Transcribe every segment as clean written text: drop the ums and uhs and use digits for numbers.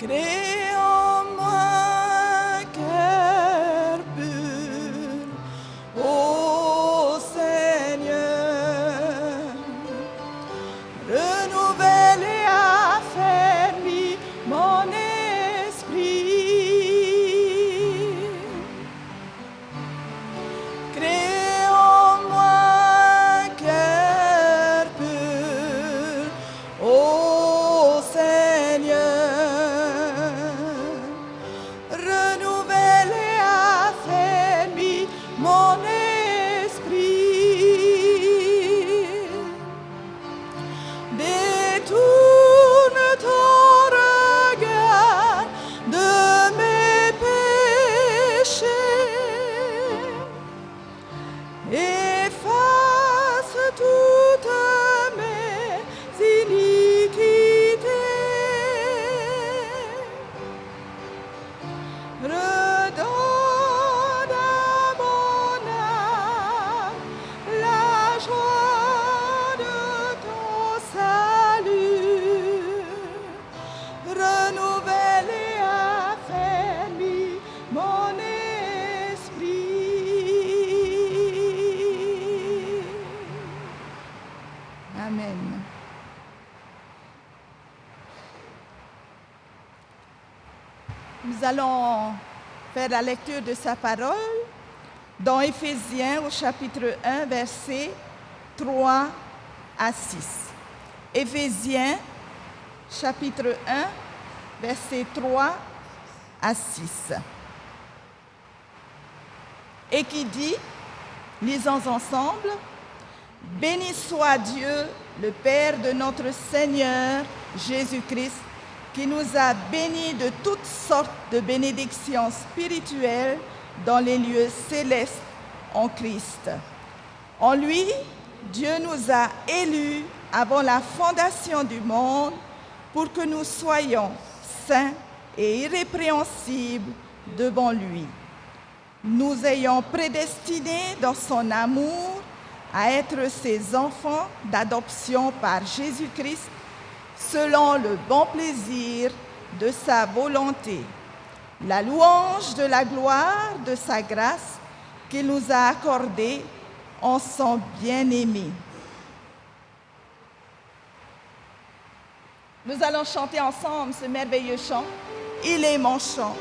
Crée en moi un cœur pur, ô Seigneur. Renouvelle et affermis mon esprit. Crée en moi un cœur pur, ô Seigneur. Renouvelle et affermis mon esprit. Détourne ton regard de mes péchés. Efface toutes mes iniquités. Redonne à mon âme la joie de ton salut. Renouvelle et affermis mon esprit. Amen. Nous allons faire la lecture de sa parole dans Éphésiens au chapitre 1, versets 3 à 6. Éphésiens, chapitre 1, versets 3 à 6. Et qui dit, lisons ensemble, « Béni soit Dieu, le Père de notre Seigneur Jésus-Christ, qui nous a bénis de toutes sortes de bénédictions spirituelles dans les lieux célestes en Christ. En lui, Dieu nous a élus avant la fondation du monde pour que nous soyons saints et irrépréhensibles devant lui, nous ayant prédestinés dans son amour à être ses enfants d'adoption par Jésus-Christ, selon le bon plaisir de sa volonté, la louange de la gloire de sa grâce qu'il nous a accordée en son bien-aimé. » Nous allons chanter ensemble ce merveilleux chant, « Il est mon chant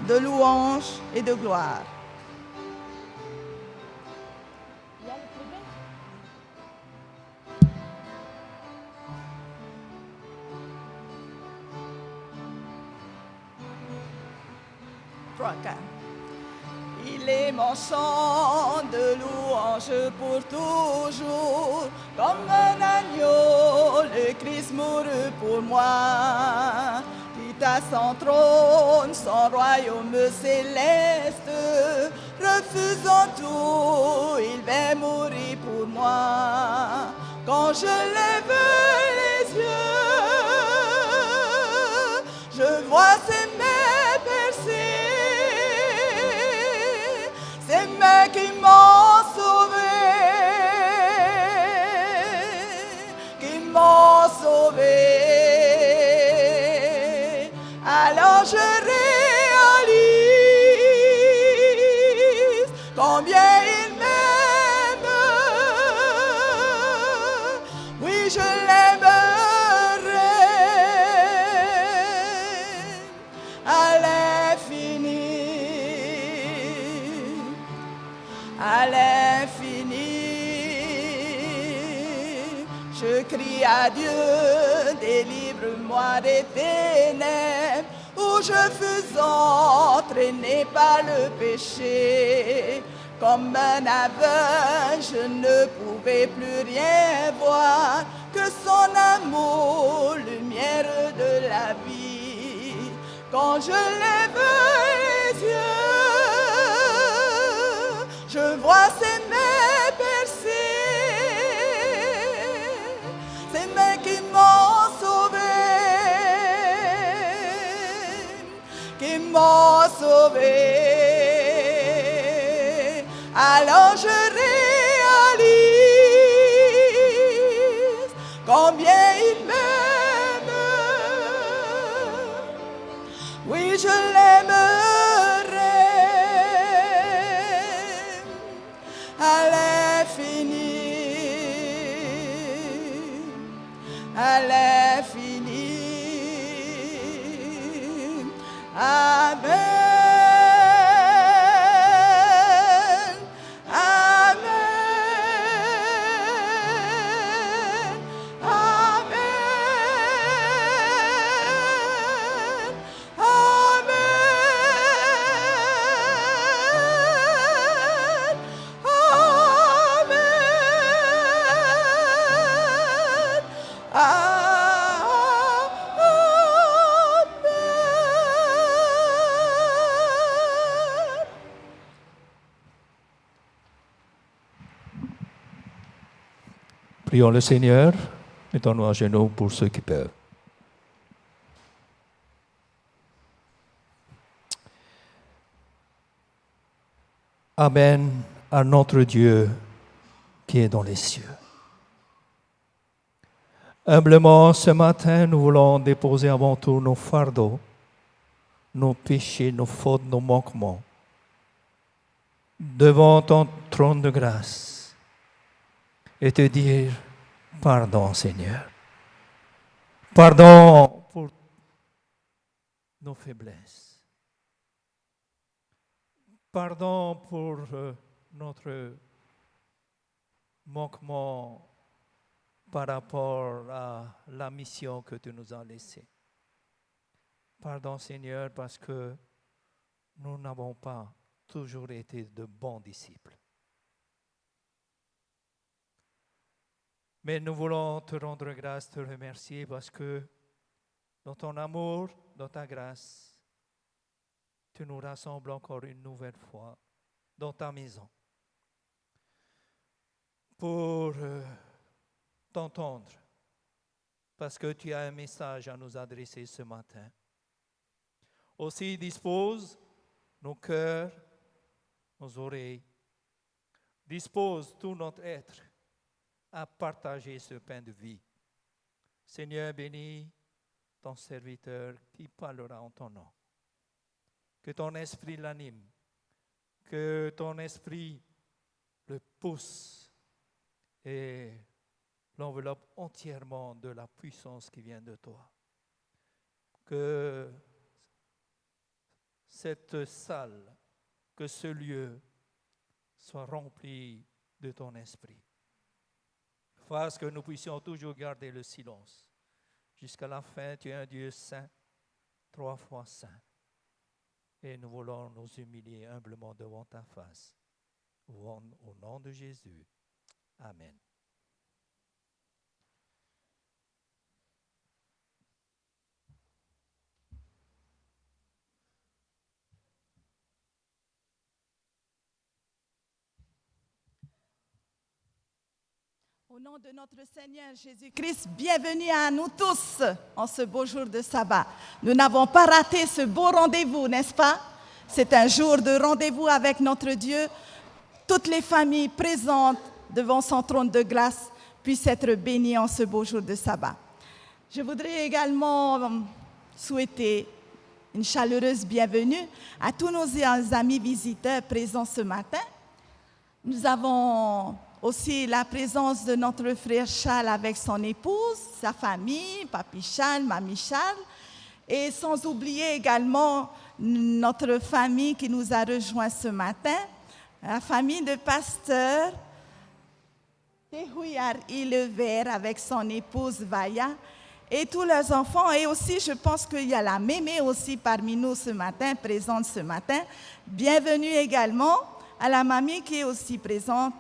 de louange et de gloire. » Il est mon chant de louange pour toujours, comme un agneau, le Christ mourut pour moi. Quitta son trône, son royaume céleste, refusant tout, il vint mourir pour moi. Quand je lève les yeux, je vois ses mains percées, ces mains qui m'ont sauvé, qui m'ont sauvé. Alors je réalise combien il m'aime. Oui, je l'aimerai à l'infini. À l'infini, je crie à Dieu, délivre-moi des ténèbres où je fus entraîné par le péché. Comme un aveugle, je ne pouvais plus rien voir que son amour, lumière de la vie. Quand je lève les yeux, je vois ses mains percées, ces mains qui m'ont sauvé, qui m'ont sauvé. Alors je réalise combien il m'aime. à l'infini. Amen. Prions le Seigneur, mettons-nous à genoux pour ceux qui peuvent. Amen à notre Dieu qui est dans les cieux. Humblement, ce matin, nous voulons déposer avant tout nos fardeaux, nos péchés, nos fautes, nos manquements, devant ton trône de grâce et te dire pardon, Seigneur. Pardon pour nos faiblesses. Pardon pour notre manquement par rapport à la mission que tu nous as laissée. Pardon, Seigneur, parce que nous n'avons pas toujours été de bons disciples. Mais nous voulons te rendre grâce, te remercier parce que dans ton amour, dans ta grâce, tu nous rassembles encore une nouvelle fois dans ta maison pour t'entendre parce que tu as un message à nous adresser ce matin. Aussi dispose nos cœurs, nos oreilles, dispose tout notre être à partager ce pain de vie. Seigneur, bénis ton serviteur qui parlera en ton nom. Que ton esprit l'anime, que ton esprit le pousse et l'enveloppe entièrement de la puissance qui vient de toi. Que cette salle, que ce lieu soit rempli de ton esprit. Fasse que nous puissions toujours garder le silence. Jusqu'à la fin, tu es un Dieu saint, 3 fois saint. Et nous voulons nous humilier humblement devant ta face. Au nom de Jésus. Amen. Au nom de notre Seigneur Jésus-Christ, bienvenue à nous tous en ce beau jour de sabbat. Nous n'avons pas raté ce beau rendez-vous, n'est-ce pas? C'est un jour de rendez-vous avec notre Dieu. Toutes les familles présentes devant son trône de grâce puissent être bénies en ce beau jour de sabbat. Je voudrais également souhaiter une chaleureuse bienvenue à tous nos amis visiteurs présents ce matin. Nous avons aussi la présence de notre frère Charles avec son épouse, sa famille, Papi Charles, Mamie Charles, et sans oublier également notre famille qui nous a rejoints ce matin, la famille de pasteur Tehouillard Ilevert avec son épouse Vaya et tous leurs enfants. Et aussi, je pense qu'il y a la mémé aussi parmi nous ce matin, présente ce matin. Bienvenue également à la mamie qui est aussi présente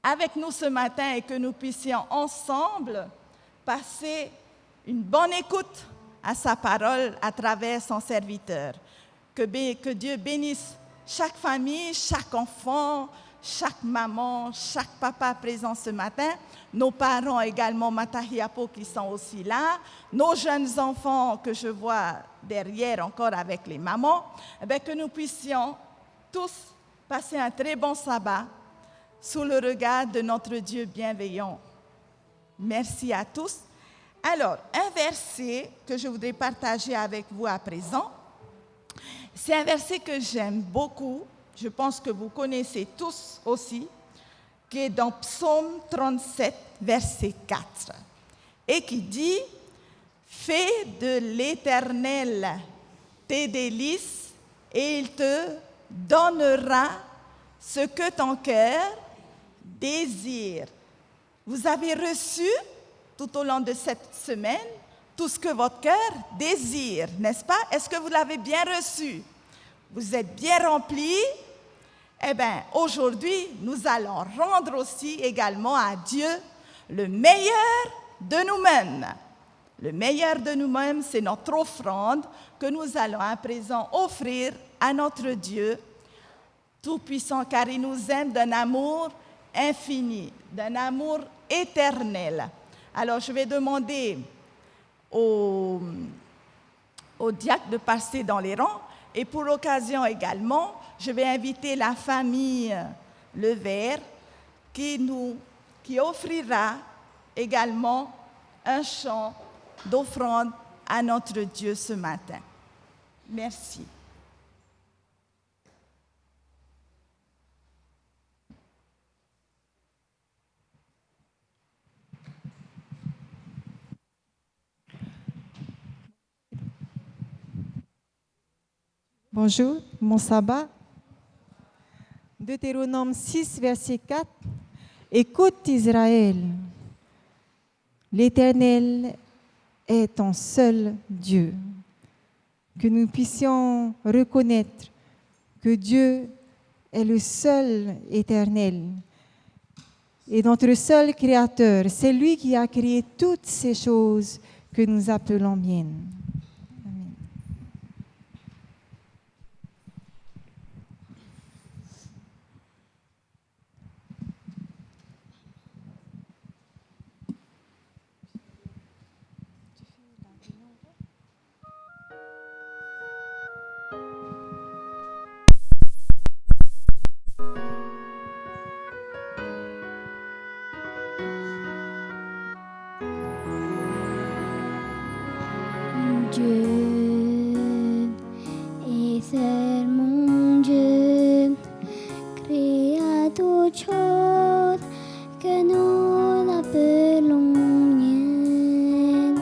avec nous ce matin et que nous puissions ensemble passer une bonne écoute à sa parole à travers son serviteur. Que Dieu bénisse chaque famille, chaque enfant, chaque maman, chaque papa présent ce matin, nos parents également, Matahiapo, qui sont aussi là, nos jeunes enfants que je vois derrière encore avec les mamans, que nous puissions tous passer un très bon sabbat sous le regard de notre Dieu bienveillant. Merci à tous. Alors, un verset que je voudrais partager avec vous à présent, c'est un verset que j'aime beaucoup, je pense que vous connaissez tous aussi, qui est dans Psaume 37, verset 4. et qui dit « Fais de l'Éternel tes délices et il te donnera ce que ton cœur désire. » Vous avez reçu tout au long de cette semaine tout ce que votre cœur désire, n'est-ce pas? Est-ce que vous l'avez bien reçu? Vous êtes bien remplis? Eh bien, aujourd'hui, nous allons rendre aussi également à Dieu le meilleur de nous-mêmes. Le meilleur de nous-mêmes, c'est notre offrande que nous allons à présent offrir à notre Dieu Tout-Puissant, car il nous aime d'un amour infini, d'un amour éternel. Alors, je vais demander au diacre de passer dans les rangs. Et pour l'occasion également, je vais inviter la famille Levert qui offrira également un chant d'offrande à notre Dieu ce matin. Merci. Bonjour, mon sabbat. Deutéronome 6, verset 4. Écoute Israël, l'Éternel est ton seul Dieu. Que nous puissions reconnaître que Dieu est le seul éternel et notre seul créateur. C'est lui qui a créé toutes ces choses que nous appelons biennes. Dieu est seul mon Dieu, créa toutes choses que nous appelons miennes.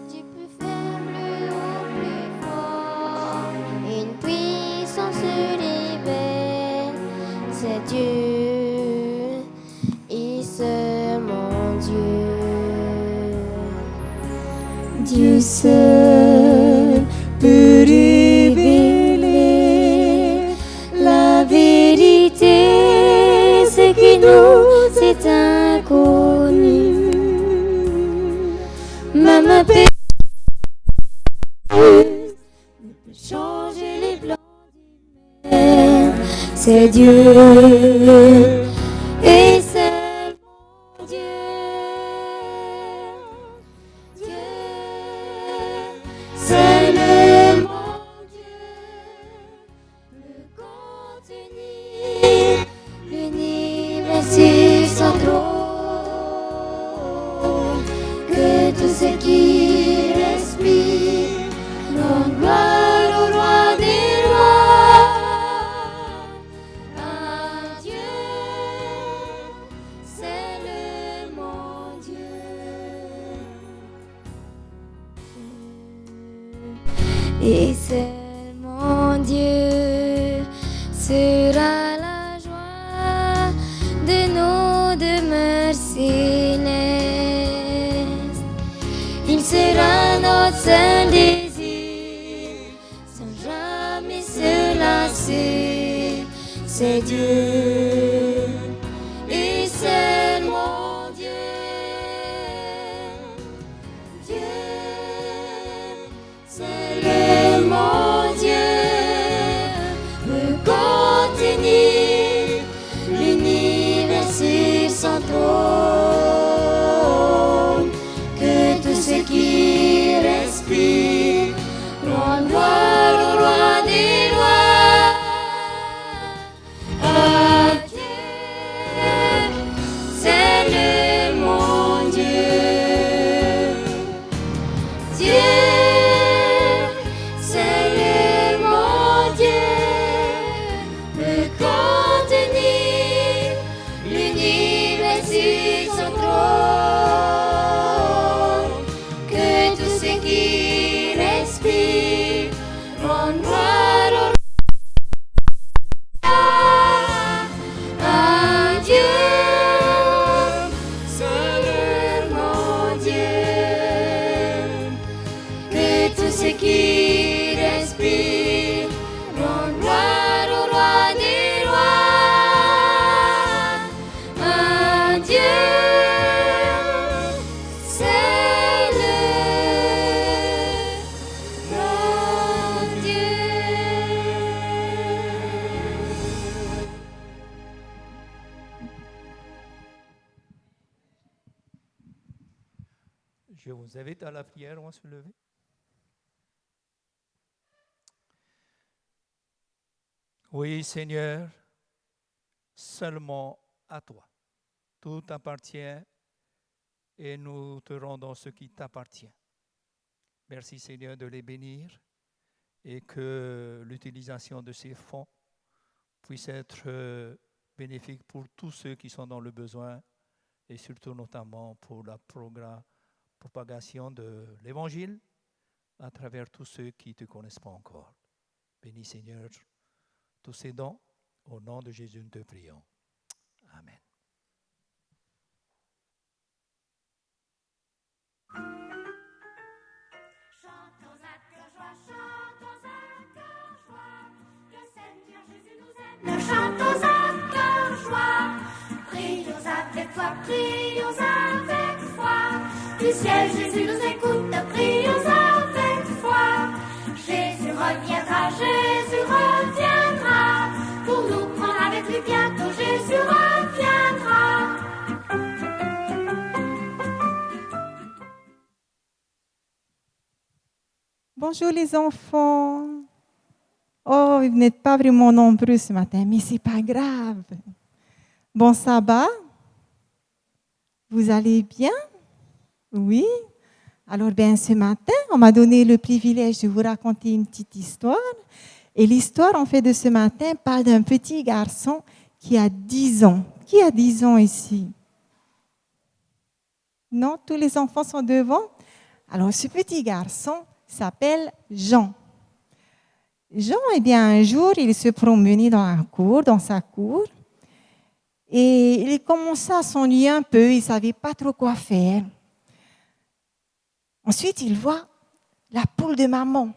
Du plus faible au plus fort, une puissance divine, c'est Dieu et seul mon Dieu. Dieu seul peut révéler la vérité, ce qui nous est inconnu. Même péché ne peut changer les plans d'hiver. C'est Dieu et seul mon Dieu. C'est le mon Dieu, peut contenir l'univers sur son trône. Que tout ce qui respire rende gloire au roi des rois. À Dieu, c'est le mon Dieu. Et seul mon Dieu sera la joie de nos demeures célestes. Il sera notre seul désir, sans jamais se lasser. C'est Dieu et seul mon Dieu. Dieu, c'est le mon Dieu, peut contenir l'univers sur son trône. Que tout ce qui respire rende gloire au roi des rois. À Dieu, c'est le mon Dieu. Dieu, c'est le mon Dieu, peut contenir l'univers sur son trône. Je vous invite à la prière, on va se lever. Oui, Seigneur, seulement à toi. Tout t'appartient et nous te rendons ce qui t'appartient. Merci, Seigneur, de les bénir et que l'utilisation de ces fonds puisse être bénéfique pour tous ceux qui sont dans le besoin et surtout notamment pour la propagation de l'Évangile à travers tous ceux qui ne te connaissent pas encore. Bénis, Seigneur, tous ces dons. Au nom de Jésus, nous te prions. Amen. Chantons à cœur joie, le Seigneur Jésus nous aime. Chantons à cœur joie, prions avec foi, du ciel Jésus nous écoute, prions avec foi. Jésus reviendra, pour nous prendre avec lui bientôt, Jésus reviendra. Bonjour les enfants. Oh, vous n'êtes pas vraiment nombreux ce matin, mais c'est pas grave. Bon sabbat. Vous allez bien? Oui. Alors, ce matin, on m'a donné le privilège de vous raconter une petite histoire. Et l'histoire, en fait, de ce matin parle d'un petit garçon qui a 10 ans. Qui a 10 ans ici? Non, tous les enfants sont devant? Alors, ce petit garçon s'appelle Jean. Jean, un jour, il se promenait dans sa cour, et il commençait à s'ennuyer un peu, il ne savait pas trop quoi faire. Ensuite, il voit la poule de maman.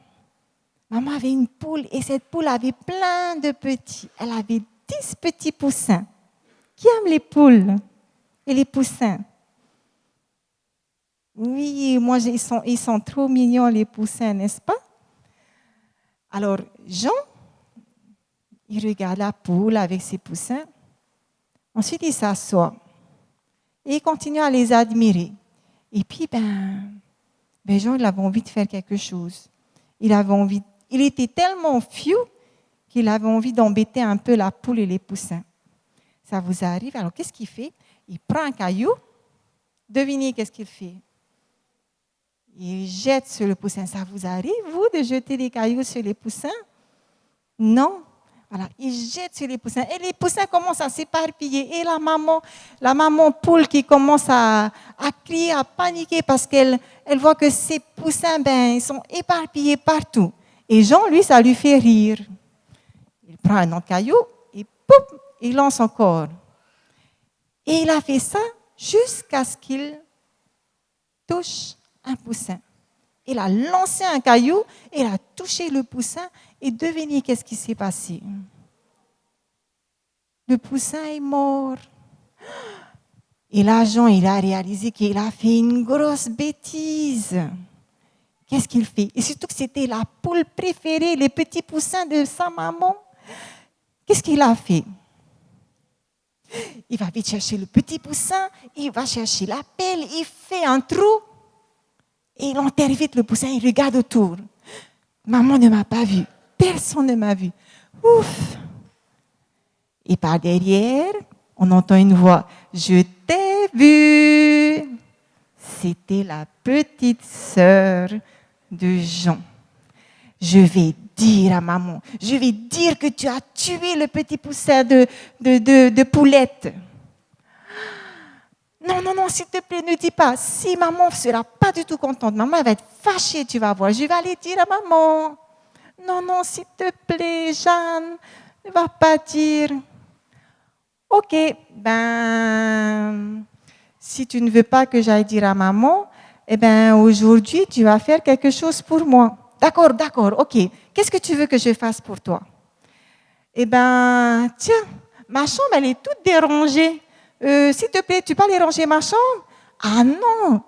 Maman avait une poule, et cette poule avait plein de petits. Elle avait 10 petits poussins. Qui aime les poules et les poussins? Oui, moi, ils sont trop mignons, les poussins, n'est-ce pas? Alors, Jean, il regarde la poule avec ses poussins. Ensuite, il s'assoit et il continue à les admirer. Et puis, Jean, il avait envie de faire quelque chose. Il était tellement fou qu'il avait envie d'embêter un peu la poule et les poussins. Ça vous arrive? Alors, qu'est-ce qu'il fait? Il prend un caillou. Devinez qu'est-ce qu'il fait? Il jette sur le poussin. Ça vous arrive, vous, de jeter des cailloux sur les poussins? Non. Voilà, il jette sur les poussins. Et les poussins commencent à s'éparpiller. Et la maman poule qui commence à crier, à paniquer parce qu'elle voit que ces poussins, ils sont éparpillés partout. Et Jean, lui, ça lui fait rire. Il prend un autre caillou et pouf, il lance encore. Et il a fait ça jusqu'à ce qu'il touche un poussin. Il a lancé un caillou, il a touché le poussin et devinez qu'est-ce qui s'est passé. Le poussin est mort. Et là, Jean, il a réalisé qu'il a fait une grosse bêtise. Qu'est-ce qu'il fait? Et surtout que c'était la poule préférée, les petits poussins de sa maman. Qu'est-ce qu'il a fait? Il va vite chercher le petit poussin, il va chercher la pelle, il fait un trou. Et il enterre vite le poussin, il regarde autour. Maman ne m'a pas vu, personne ne m'a vu. Ouf! Et par derrière, on entend une voix. Je t'ai vu. C'était la petite sœur de Jean. Je vais dire à maman, je vais dire que tu as tué le petit poussin de poulette. Non, s'il te plaît, ne dis pas. Si maman ne sera pas du tout contente, maman elle va être fâchée, tu vas voir. Je vais aller dire à maman. Non, s'il te plaît, Jeanne, ne va pas dire. Ok, si tu ne veux pas que j'aille dire à maman, aujourd'hui, tu vas faire quelque chose pour moi. D'accord, ok. Qu'est-ce que tu veux que je fasse pour toi? Tiens, ma chambre, elle est toute dérangée. S'il te plaît, tu peux aller ranger ma chambre? Ah non!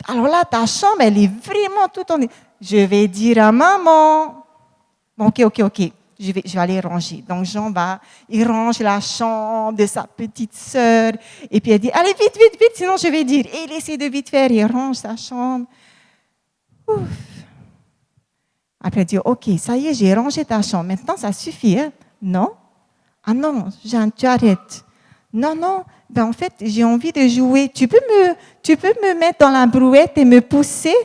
Alors là, ta chambre, elle est vraiment toute en... Je vais dire à maman. Ok. je vais aller ranger. Donc Jean il range la chambre de sa petite sœur. Et puis elle dit, allez, vite, vite, vite, sinon je vais dire. Et il essaie de vite faire, il range sa chambre. Ouf. Après, elle dit, ok, ça y est, j'ai rangé ta chambre. Maintenant, ça suffit, hein? Non? Ah non, Jeanne, tu arrêtes. Non, non, ben en fait, j'ai envie de jouer. Tu peux me mettre dans la brouette et me pousser?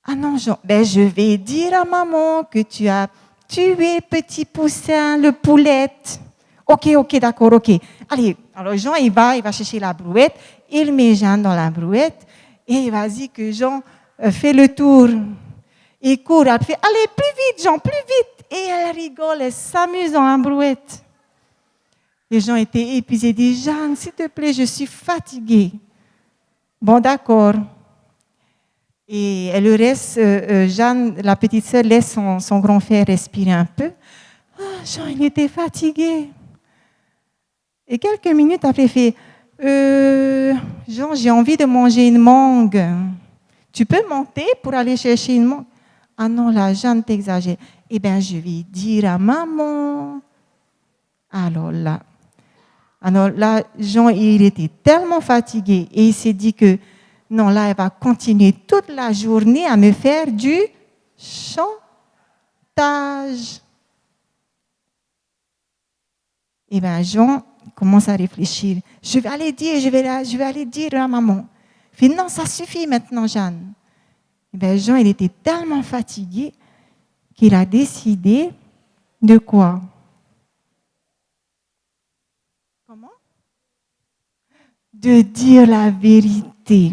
Ah non, Jean, ben je vais dire à maman que tu as tué petit poussin, le poulette. Ok, d'accord, ok. Allez, alors Jean, il va chercher la brouette, il met Jeanne dans la brouette et vas-y que Jean fait le tour. Il court, elle fait, allez, plus vite, Jean, plus vite. Et elle rigole, elle s'amuse dans la brouette. Les gens étaient épuisés, ils disent, Jeanne, s'il te plaît, je suis fatiguée. Bon, d'accord. Et le reste, Jeanne, la petite sœur, laisse son grand frère respirer un peu. Ah, Jean, il était fatigué. Et quelques minutes après, il fait, Jean, j'ai envie de manger une mangue. Tu peux monter pour aller chercher une mangue? Ah non, là, Jeanne, t'exagères. Eh bien, je vais dire à maman. Alors là, Jean, il était tellement fatigué et il s'est dit que non, là, elle va continuer toute la journée à me faire du chantage. Eh bien, Jean commence à réfléchir. Je vais aller dire à maman. Il fait, non, ça suffit maintenant, Jeanne. Eh bien, Jean, il était tellement fatigué qu'il a décidé de quoi? Comment? De dire la vérité.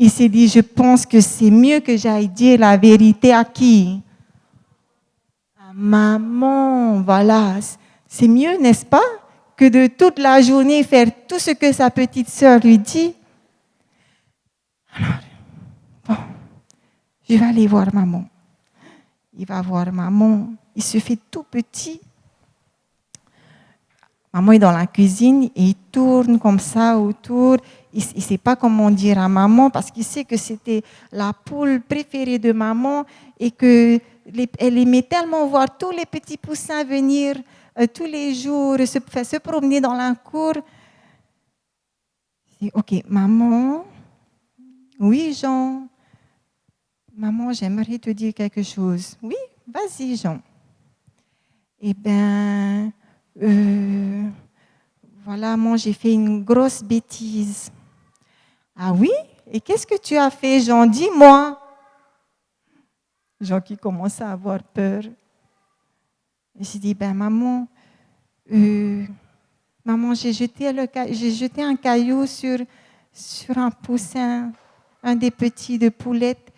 Il s'est dit, je pense que c'est mieux que j'aille dire la vérité à qui? À maman, voilà. C'est mieux, n'est-ce pas, que de toute la journée faire tout ce que sa petite sœur lui dit. Alors, bon, je vais aller voir maman. Il va voir maman. Il se fait tout petit. Maman est dans la cuisine et il tourne comme ça autour. Il ne sait pas comment dire à maman parce qu'il sait que c'était la poule préférée de maman et qu'elle aimait tellement voir tous les petits poussins venir tous les jours, se promener dans la cour. Il dit, ok, maman, oui Jean, maman, j'aimerais te dire quelque chose. Oui, vas-y Jean. Eh bien, voilà, moi j'ai fait une grosse bêtise. Ah oui? Et qu'est-ce que tu as fait, Jean? Dis-moi. Jean qui commence à avoir peur. Il s'est dit, ben maman, j'ai jeté un caillou sur un poussin, un des petits de poulette,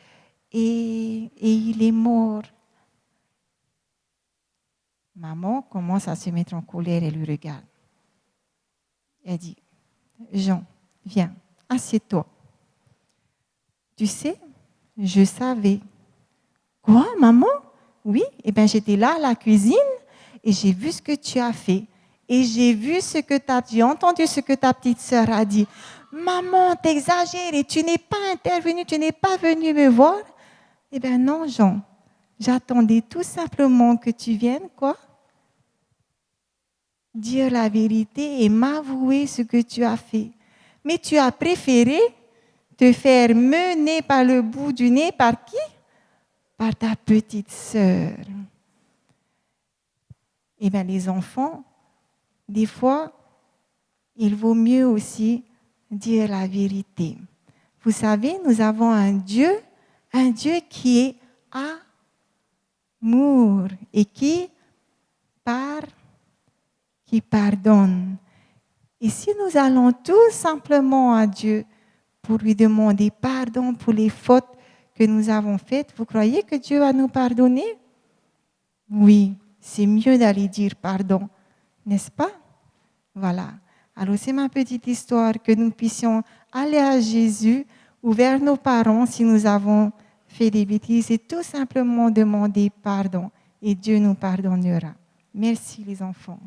et il est mort. Maman commence à se mettre en colère et lui regarde. Elle dit, Jean, viens, assieds-toi. Tu sais, je savais. Quoi, maman? Oui, eh bien j'étais là à la cuisine et j'ai vu ce que tu as fait. Et j'ai entendu ce que ta petite sœur a dit. Maman, t'exagères et tu n'es pas intervenue, tu n'es pas venue me voir. Eh bien non, Jean, j'attendais tout simplement que tu viennes, quoi? Dire la vérité et m'avouer ce que tu as fait. Mais tu as préféré te faire mener par le bout du nez par qui? Par ta petite sœur. Eh bien, les enfants, des fois, il vaut mieux aussi dire la vérité. Vous savez, nous avons un Dieu qui est amour et qui pardonne. Et si nous allons tout simplement à Dieu pour lui demander pardon pour les fautes que nous avons faites, vous croyez que Dieu va nous pardonner? Oui, c'est mieux d'aller dire pardon, n'est-ce pas? Voilà. Alors c'est ma petite histoire, que nous puissions aller à Jésus ou vers nos parents si nous avons fait des bêtises et tout simplement demander pardon et Dieu nous pardonnera. Merci les enfants.